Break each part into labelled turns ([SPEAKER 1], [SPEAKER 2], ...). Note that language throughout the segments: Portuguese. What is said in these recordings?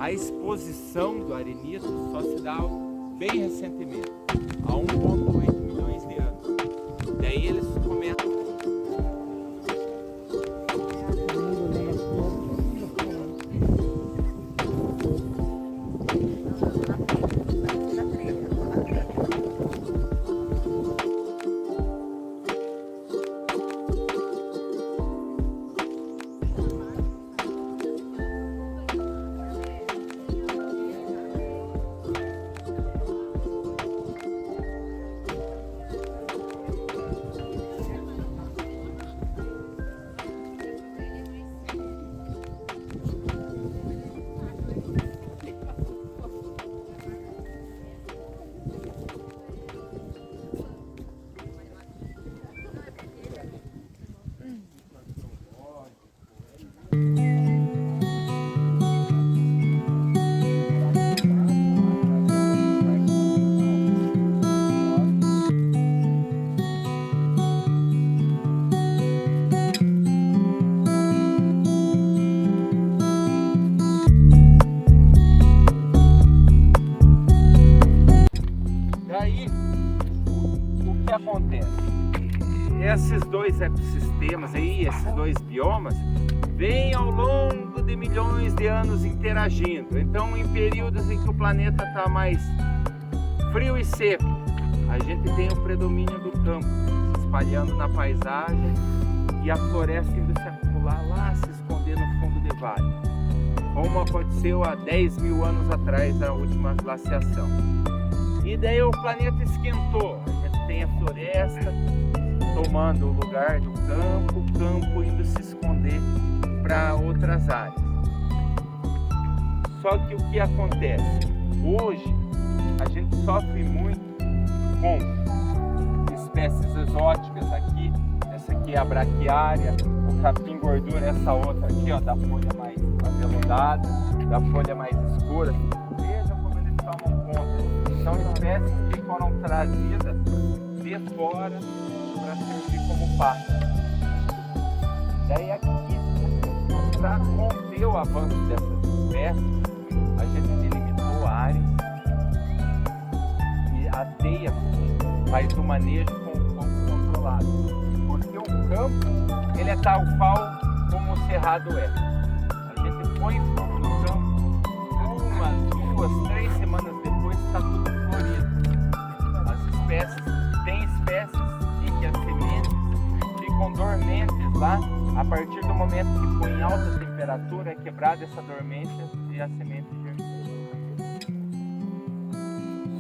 [SPEAKER 1] a exposição do arenito só se dá bem recentemente, há 1,8 milhões de anos. Daí eles começam. Esses dois ecossistemas aí, esses dois biomas, vêm ao longo de milhões de anos interagindo. Então, em períodos em que o planeta está mais frio e seco, a gente tem o predomínio do campo se espalhando na paisagem e a floresta indo se acumular lá, se esconder no fundo de vale, como aconteceu há 10 mil anos atrás, a última glaciação. E daí o planeta esquentou, a gente tem a floresta tomando o lugar do campo, o campo indo se esconder para outras áreas. Só que o que acontece? Hoje a gente sofre muito com espécies exóticas aqui. Essa aqui é a braquiária, o capim gordura, essa outra aqui, ó, da folha mais aveludada, da folha mais escura. Vejam como eles tomam conta. São espécies que foram trazidas de fora para servir como pasto. Daí aqui, para conter o avanço dessas espécies, a gente delimitou áreas e a teia faz o manejo com um pouco controlado. Porque o campo, ele é tal qual como o cerrado é. A gente põe fogo no campo, 1, 2, 3 semanas depois está tudo florido. As espécies, tem espécies em que as sementes ficam dormentes lá, a partir do momento que põe alta temperatura, é quebrada essa dormência e a semente germina.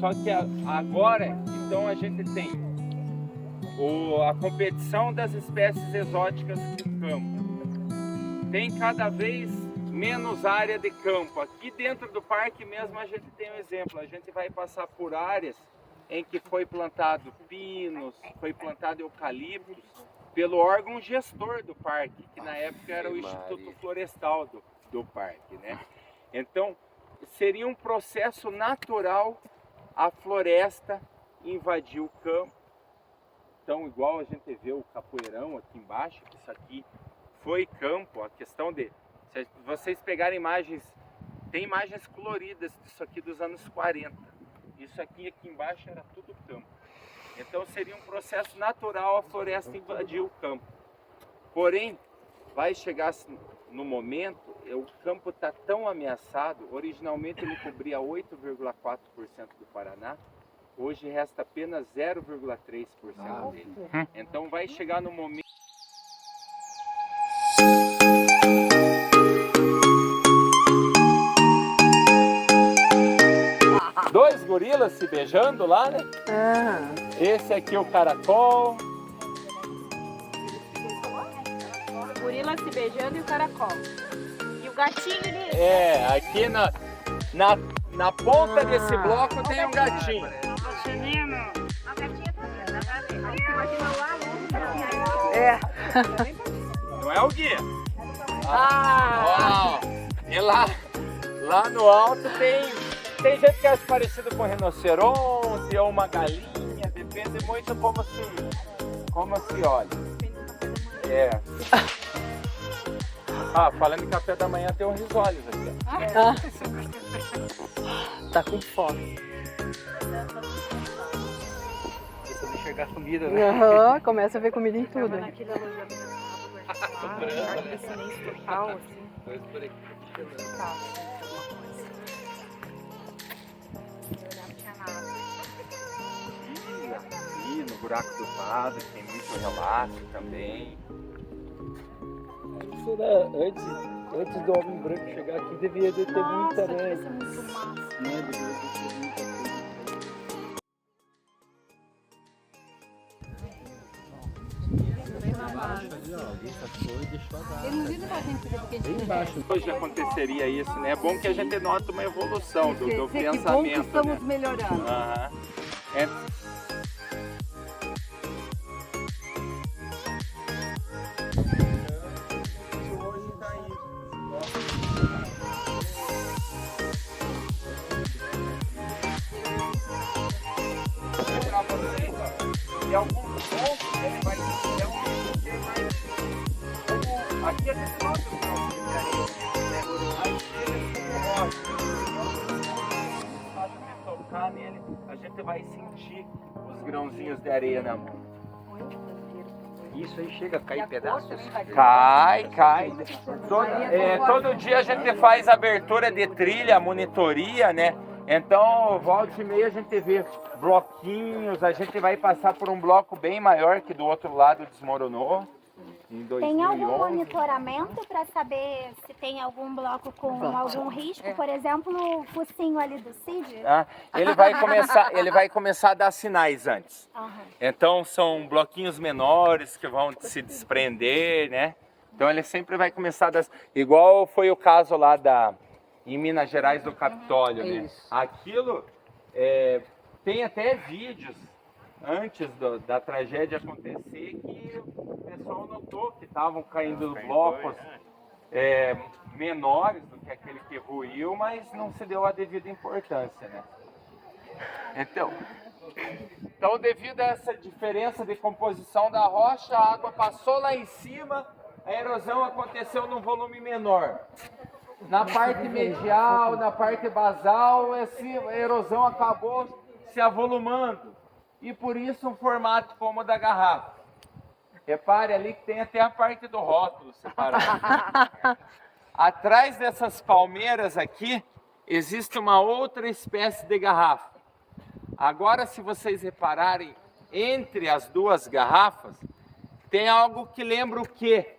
[SPEAKER 1] Só que agora, então, a gente tem a competição das espécies exóticas do campo. Tem cada vez menos área de campo. Aqui dentro do parque mesmo a gente tem um exemplo. A gente vai passar por áreas em que foi plantado pinos, foi plantado eucaliptos pelo órgão gestor do parque, que na época era o Instituto Florestal do parque, né? Então, seria um processo natural a floresta invadir o campo. Então, igual a gente vê o capoeirão aqui embaixo, isso aqui foi campo. A questão de, se vocês pegarem imagens, tem imagens coloridas disso aqui dos anos 40. Isso aqui embaixo era tudo campo. Então seria um processo natural a floresta invadir o campo. Porém, vai chegar no momento, o campo está tão ameaçado, originalmente ele cobria 8,4% do Paraná, hoje resta apenas 0,3% dele. Então vai chegar no momento... Dois gorilas se beijando lá, né? Esse aqui é o caracol.
[SPEAKER 2] O gorila se beijando e o caracol. E o gatinho ali.
[SPEAKER 1] É, aqui na ponta desse bloco tem um gatinho.
[SPEAKER 2] A gatinha tá
[SPEAKER 3] É.
[SPEAKER 1] Não é o guia? E lá no alto tem gente que acha parecido com um rinoceronte ou uma galinha, depende muito como se olha. É. Falando em café da manhã, tem um risoles aqui.
[SPEAKER 3] Tá com fome.
[SPEAKER 4] Começando a enxergar comida, né?
[SPEAKER 3] Aham, começa a ver comida em tudo.
[SPEAKER 2] Naquele alojamento aquele silêncio total, assim.
[SPEAKER 4] Dois por aqui.
[SPEAKER 2] Total, assim, alguma coisa. Eu olhava, não tinha nada.
[SPEAKER 1] E no buraco do padre tem muito relato também.
[SPEAKER 4] Isso era antes do homem branco chegar aqui, devia de ter muita, né?
[SPEAKER 2] Devia ser muito massa.
[SPEAKER 4] Né? Devia de ter muita coisa.
[SPEAKER 1] Hoje aconteceria isso, né? É bom que a gente nota uma evolução do pensamento.
[SPEAKER 3] Que bom que estamos
[SPEAKER 1] né?
[SPEAKER 3] melhorando.
[SPEAKER 1] Aham. É. Para vocês, ó, em alguns pontos ele vai ser mais como aqui a gente nota os grãos de areia, né? Aí eles como a gente tocar nele, a gente vai sentir os grãozinhos de areia na mão.
[SPEAKER 4] Isso aí chega a cair pedaços.
[SPEAKER 1] Cai. Todo dia a gente faz abertura de trilha, monitoria, né? Então, volta e meia a gente vê bloquinhos, a gente vai passar por um bloco bem maior que do outro lado desmoronou. Em 2011.
[SPEAKER 5] Tem algum monitoramento para saber se tem algum bloco com algum risco? Por exemplo, o focinho ali do Cid?
[SPEAKER 1] Ah, ele vai começar a dar sinais antes. Então são bloquinhos menores que vão se desprender, né? Então ele sempre vai começar a dar... Igual foi o caso lá em Minas Gerais do Capitólio, né? Aquilo tem até vídeos antes da tragédia acontecer que o pessoal notou que estavam caindo blocos menores do que aquele que ruiu, mas não se deu a devida importância, né? Então, devido a essa diferença de composição da rocha, a água passou lá em cima, a erosão aconteceu num volume menor. Na parte medial, na parte basal, a erosão acabou se avolumando. E por isso um formato como o da garrafa. Repare ali que tem até a parte do rótulo separado. Atrás dessas palmeiras aqui, existe uma outra espécie de garrafa. Agora, se vocês repararem, entre as duas garrafas, tem algo que lembra o quê?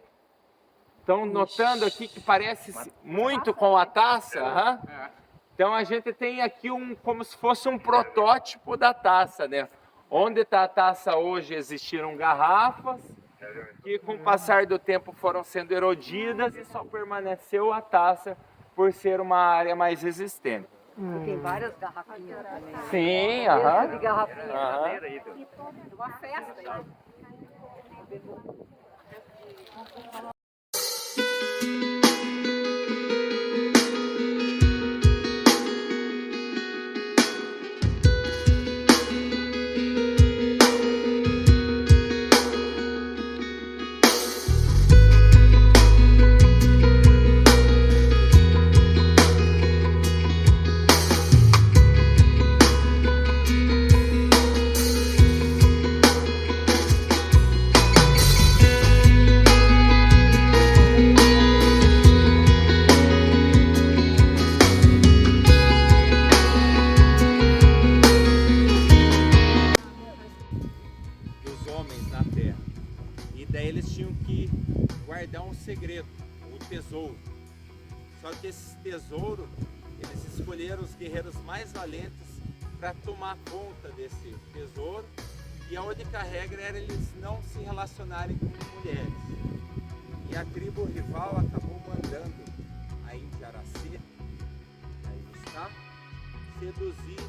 [SPEAKER 1] Estão notando aqui que parece muito com a taça? Uhum. Então a gente tem aqui como se fosse um protótipo da taça, né? Onde está a taça hoje existiram garrafas que com o passar do tempo foram sendo erodidas e só permaneceu a taça por ser uma área mais resistente.
[SPEAKER 3] Tem várias garrafinhas também.
[SPEAKER 1] Sim, aham.
[SPEAKER 3] De garrafinha.
[SPEAKER 2] Uma festa.
[SPEAKER 1] Só que esse tesouro, eles escolheram os guerreiros mais valentes para tomar conta desse tesouro, e a única regra era eles não se relacionarem com mulheres. E a tribo rival acabou mandando a Índia Araci, aí está, seduzir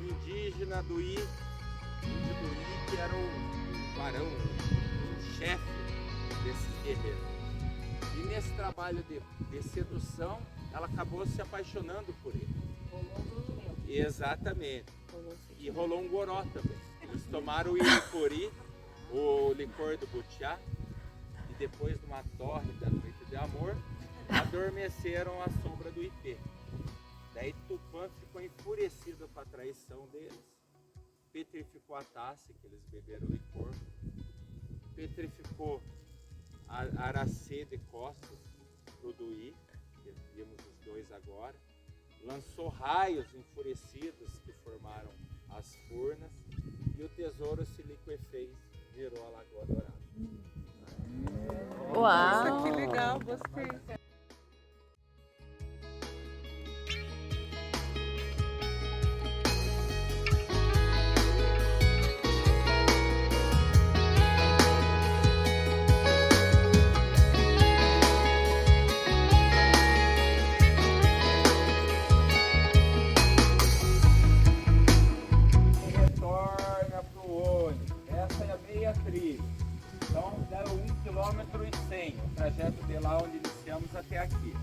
[SPEAKER 1] o indígena do índio do I, que era o barão, o chefe desses guerreiros. E nesse trabalho de sedução, ela acabou se apaixonando por ele. Exatamente. E rolou um goró também. Eles tomaram o iripuri, o licor do butiá, e depois de uma torre da noite de amor, adormeceram à sombra do ipê. Daí Tupã fã ficou enfurecido com a traição deles. Petrificou a taça que eles beberam licor. Petrificou a Aracê de Costas, do Duí, que vimos os dois agora. Lançou raios enfurecidos que formaram as furnas. E o tesouro se liquefez, virou a Lagoa Dourada.
[SPEAKER 6] Uau!
[SPEAKER 7] Nossa, que legal, gostei.
[SPEAKER 1] Retorna para o ônibus. Essa é a meia trilha. Então dá 1,1 km, o trajeto de lá onde iniciamos até aqui.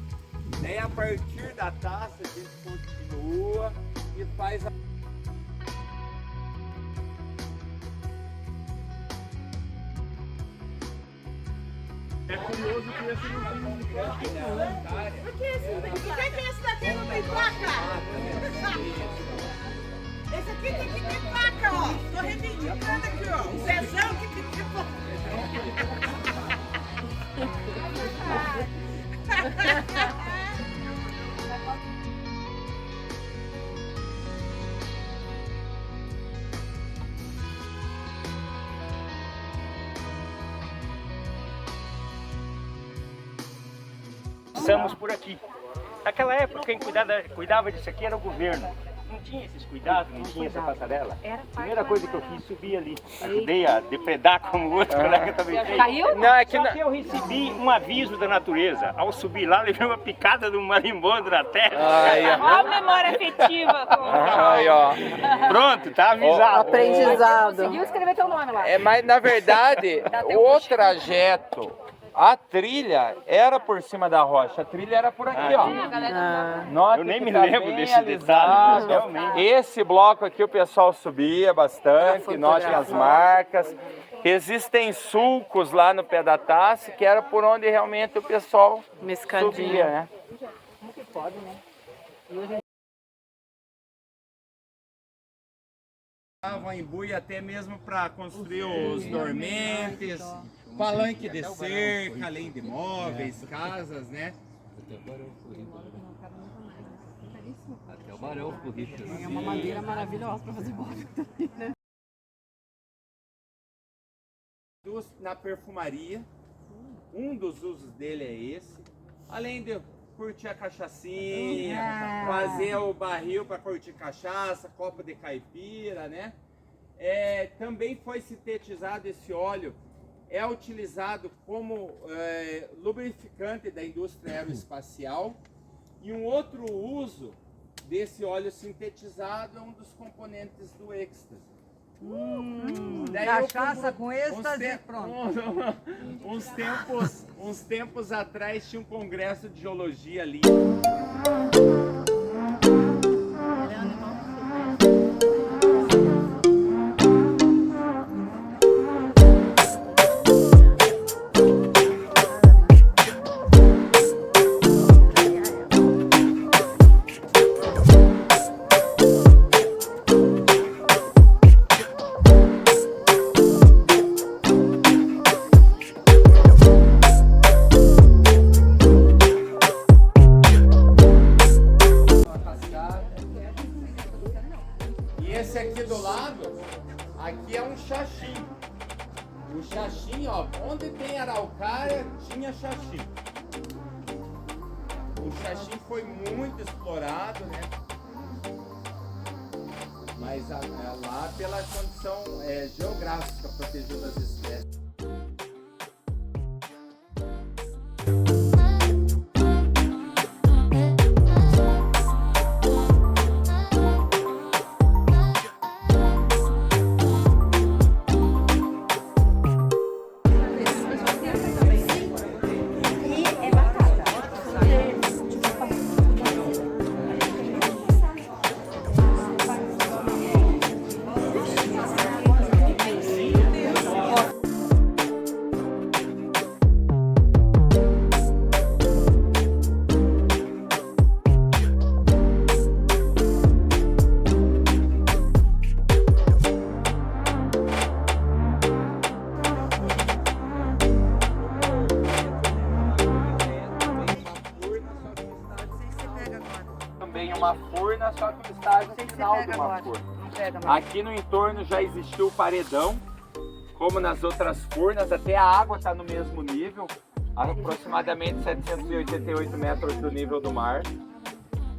[SPEAKER 1] Daí a partir da taça a gente continua e faz a... É curioso que esse não tem um placa, né?
[SPEAKER 7] Por que esse daqui não tem placa? Esse aqui tem que ter placa, ó. Tô reivindicando aqui, ó. O Zezão que tem que ter
[SPEAKER 8] Passamos por aqui. Naquela época, quem cuidava disso aqui era o governo. Não tinha esses cuidados, não tinha essa passarela. A primeira coisa que eu fiz, subir ali. Ajudei a depredar como o outro colega também fez.
[SPEAKER 3] Caiu?
[SPEAKER 8] Não, é que só que eu recebi um aviso da natureza. Ao subir lá, levei uma picada de um marimbondo na terra.
[SPEAKER 2] Olha a memória afetiva.
[SPEAKER 4] Aí, ó.
[SPEAKER 8] Pronto, tá avisado.
[SPEAKER 3] Aprendizado.
[SPEAKER 2] Conseguiu escrever teu nome lá.
[SPEAKER 4] É, mas na verdade, o trajeto, a trilha era por cima da rocha. A trilha era por aqui, ó. Note
[SPEAKER 8] Eu nem
[SPEAKER 4] que
[SPEAKER 8] me
[SPEAKER 4] tá
[SPEAKER 8] lembro
[SPEAKER 4] bem
[SPEAKER 8] desse
[SPEAKER 4] alisado.
[SPEAKER 8] detalhe, realmente.
[SPEAKER 4] Esse bloco aqui o pessoal subia bastante, notem as marcas. Existem sulcos lá no pé da taça, que era por onde realmente o pessoal
[SPEAKER 3] Uma escadinha.
[SPEAKER 4] subia, né?
[SPEAKER 1] Estavam em Buia até mesmo para construir os dormentes, palanque de cerca, além de móveis, casas, né?
[SPEAKER 4] Até o Barão ficou rico.
[SPEAKER 3] É uma madeira maravilhosa para fazer móvel também, né?
[SPEAKER 1] Na perfumaria, um dos usos dele é esse, além de curtir a cachaçinha, fazer o barril para curtir cachaça, copo de caipira, né? Também foi sintetizado esse óleo, é utilizado como lubrificante da indústria aeroespacial, e um outro uso desse óleo sintetizado é um dos componentes do êxtase.
[SPEAKER 7] cachaça com êxtase, pronto.
[SPEAKER 1] Uns tempos atrás tinha um congresso de geologia ali. Esse aqui do lado, aqui é um xaxim. O xaxim, ó, onde tem araucária, tinha xaxim. O xaxim foi muito explorado, né? Mas lá pela condição geográfica protegida das espécies.
[SPEAKER 4] uma furna, só que o estágio final de uma furna. Aqui no entorno já existiu o paredão, como nas outras furnas, até a água está no mesmo nível, aproximadamente 788 metros do nível do mar,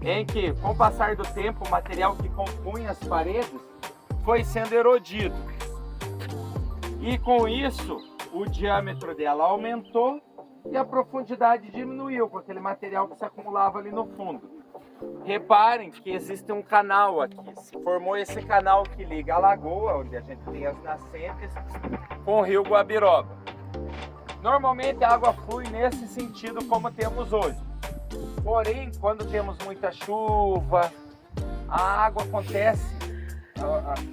[SPEAKER 4] em que, com o passar do tempo, o material que compunha as paredes foi sendo erodido. E com isso, o diâmetro dela aumentou e a profundidade diminuiu, com aquele material que se acumulava ali no fundo. Reparem que existe um canal aqui, se formou esse canal que liga a lagoa, onde a gente tem as nascentes, com o rio Guabiroba. Normalmente a água flui nesse sentido como temos hoje. Porém, quando temos muita chuva, a água acontece,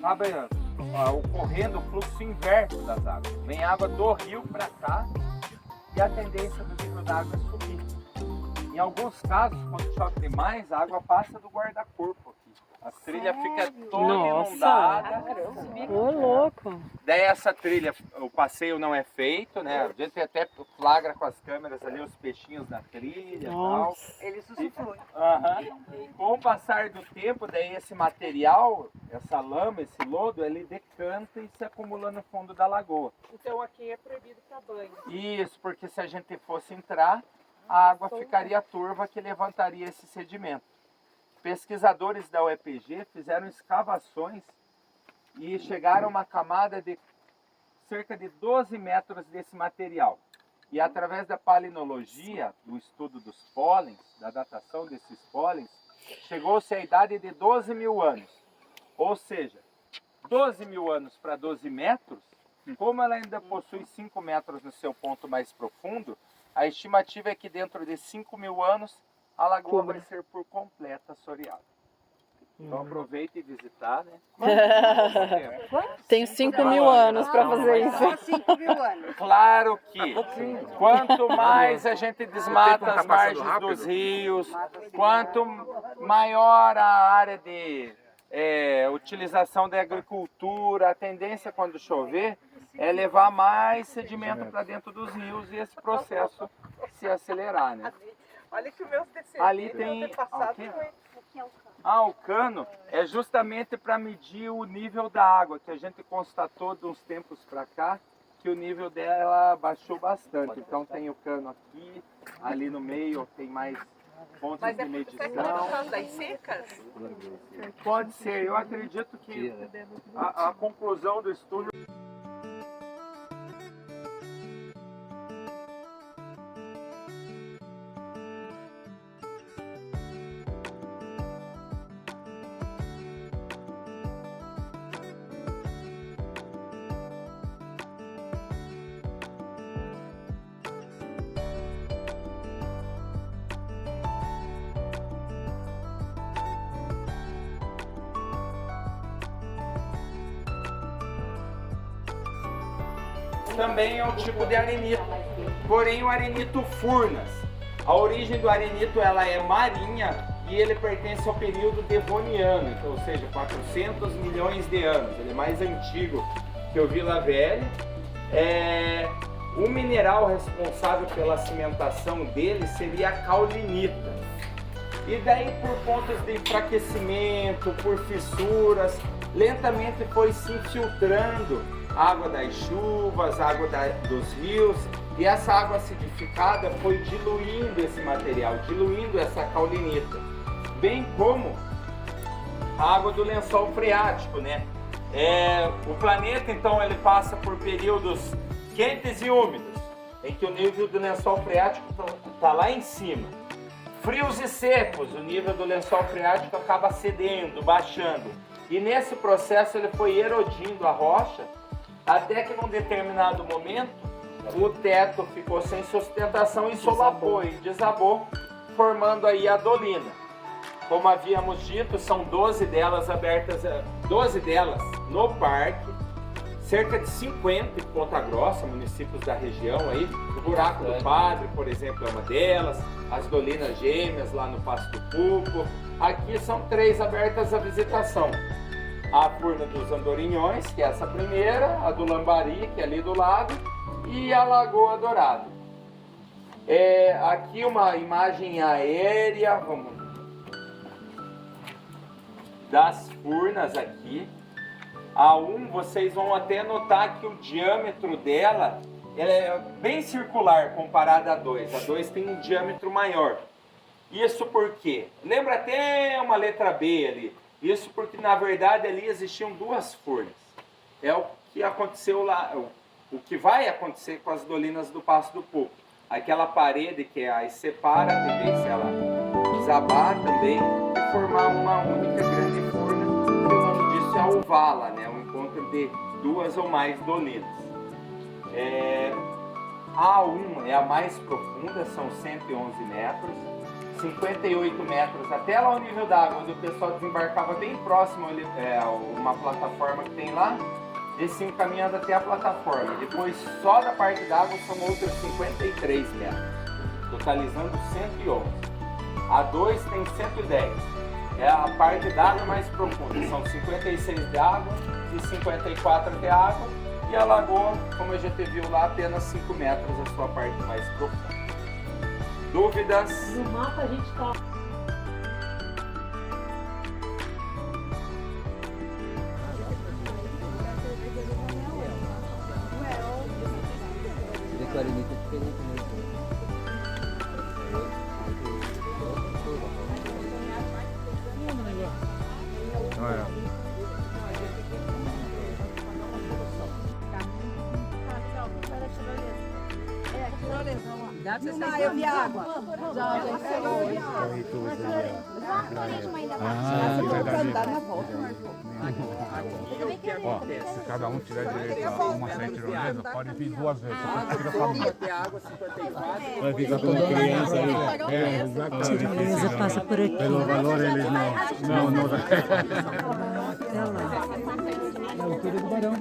[SPEAKER 4] acaba ocorrendo o fluxo inverso das águas. Vem água do rio para cá e a tendência do nível da água é subir. Em alguns casos, quando chove demais, a água passa do guarda-corpo aqui. A trilha fica toda inundada.
[SPEAKER 3] Ô, louco!
[SPEAKER 4] Daí essa trilha, o passeio não é feito, né? A gente até flagra com as câmeras ali os peixinhos na trilha e tal.
[SPEAKER 7] Eles usufruem.
[SPEAKER 4] Com o passar do tempo, daí esse material, essa lama, esse lodo, ele decanta e se acumula no fundo da lagoa.
[SPEAKER 7] Então aqui é proibido para banho.
[SPEAKER 4] Isso, porque se a gente fosse entrar, a água ficaria turva que levantaria esse sedimento. Pesquisadores da UEPG fizeram escavações e chegaram a uma camada de cerca de 12 metros desse material. E através da palinologia, do estudo dos pólens, da datação desses pólens, chegou-se à idade de 12 mil anos. Ou seja, 12 mil anos para 12 metros, como ela ainda possui 5 metros no seu ponto mais profundo, a estimativa é que dentro de 5 mil anos a lagoa vai ser por completa assoreada. Então aproveite e visitar, né?
[SPEAKER 3] Tenho 5 mil anos para fazer isso.
[SPEAKER 7] Só 5 mil anos.
[SPEAKER 4] Claro que quanto mais a gente desmata as margens dos rios, quanto maior a área de utilização da agricultura, a tendência quando chover é levar mais sedimento para dentro dos rios e esse processo se acelerar, né?
[SPEAKER 7] Olha que o meu desceu.
[SPEAKER 4] Ali tem... o cano é justamente para medir o nível da água, que a gente constatou de uns tempos para cá, que o nível dela baixou bastante. Então tem o cano aqui, ali no meio tem mais pontos de medição.
[SPEAKER 7] Das secas?
[SPEAKER 4] Pode ser, eu acredito que a conclusão do estudo... Também é um tipo de arenito, porém o arenito furnas. A origem do arenito ela é marinha e ele pertence ao período devoniano, então, ou seja, 400 milhões de anos. Ele é mais antigo que o Vila Velha. O mineral responsável pela cimentação dele seria a caulinita. E daí, por pontos de enfraquecimento, por fissuras, lentamente foi se infiltrando a água das chuvas, a água dos rios, e essa água acidificada foi diluindo esse material, diluindo essa caulinita, bem como a água do lençol freático, né? O planeta, então, ele passa por períodos quentes e úmidos, em que o nível do lençol freático está lá em cima. Frios e secos, o nível do lençol freático acaba cedendo, baixando. E nesse processo ele foi erodindo a rocha, até que num determinado momento o teto ficou sem sustentação e solapou e desabou, formando aí a dolina. Como havíamos dito, são 12 delas abertas, 12 delas no parque, cerca de 50 em Ponta Grossa, municípios da região aí. O Buraco do Padre, por exemplo, é uma delas, as Dolinas Gêmeas lá no Passo do Puco. Aqui são 3 abertas à visitação. A Furna dos Andorinhões, que é essa primeira, a do Lambari, que é ali do lado, e a Lagoa Dourada. Aqui uma imagem aérea, das furnas aqui. A 1, vocês vão até notar que o diâmetro dela ela é bem circular comparada a 2. A 2 tem um diâmetro maior. Isso porque, lembra até uma letra B ali. Isso porque na verdade ali existiam 2 furnas. É o que aconteceu lá, o que vai acontecer com as dolinas do Passo do Pupo. Aquela parede que as separa, a tendência ela desabar também e formar uma única grande furna. O nome disso é ovala, né? O encontro de 2 ou mais dolinas. A 1 é a mais profunda, são 111 metros. 58 metros até lá o nível d'água, onde o pessoal desembarcava bem próximo uma plataforma que tem lá. Eles iam caminhando até a plataforma. Depois, só da parte d'água, são outros 53 metros, totalizando 111. A 2 tem 110. É a parte d'água mais profunda. São 56 de água e 54 de água. E a lagoa, como a gente viu lá, apenas 5 metros a sua parte mais profunda. Dúvidas?
[SPEAKER 6] No mapa a gente tá.
[SPEAKER 7] Eu vi água.
[SPEAKER 9] Se cada um tiver direito a uma frente tirolesa, pode vir 2 vezes. Vai ficar com a criança aí.
[SPEAKER 6] Tirolesa passa por aqui.
[SPEAKER 9] Pelo valor eles não. É o filho do barão.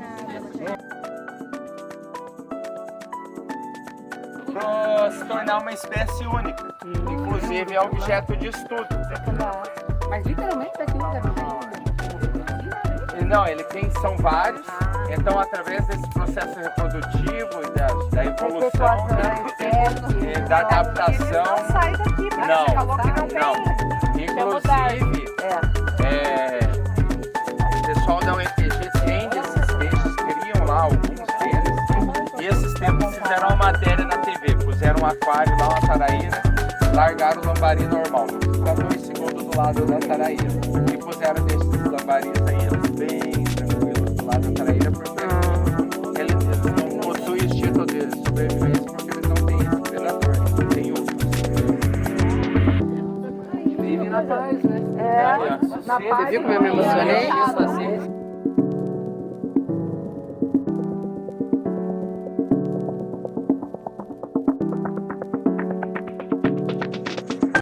[SPEAKER 4] Para se tornar uma espécie única. Inclusive é objeto de estudo.
[SPEAKER 2] Mas literalmente aqui
[SPEAKER 4] Não, são vários. Então, através desse processo reprodutivo e da evolução, né, da adaptação.
[SPEAKER 2] Não sai daqui,
[SPEAKER 4] Não,
[SPEAKER 2] você falou que não tem.
[SPEAKER 4] Inclusive, o pessoal da UEPG rende esses peixes, criam lá alguns deles. E esses tempos fizeram uma matéria na TV, puseram um aquário lá, uma taraíra, largaram o lambari normal. Fica 2 segundos do lado da taraíra. E puseram desses lambaris aí, eles bem tranquilos do lado da taraíra, porque eles não possuem instinto de sobrevivência, porque eles não têm esse predador, tem outros. Vivem na paz, né?
[SPEAKER 3] Você viu como eu me emocionei?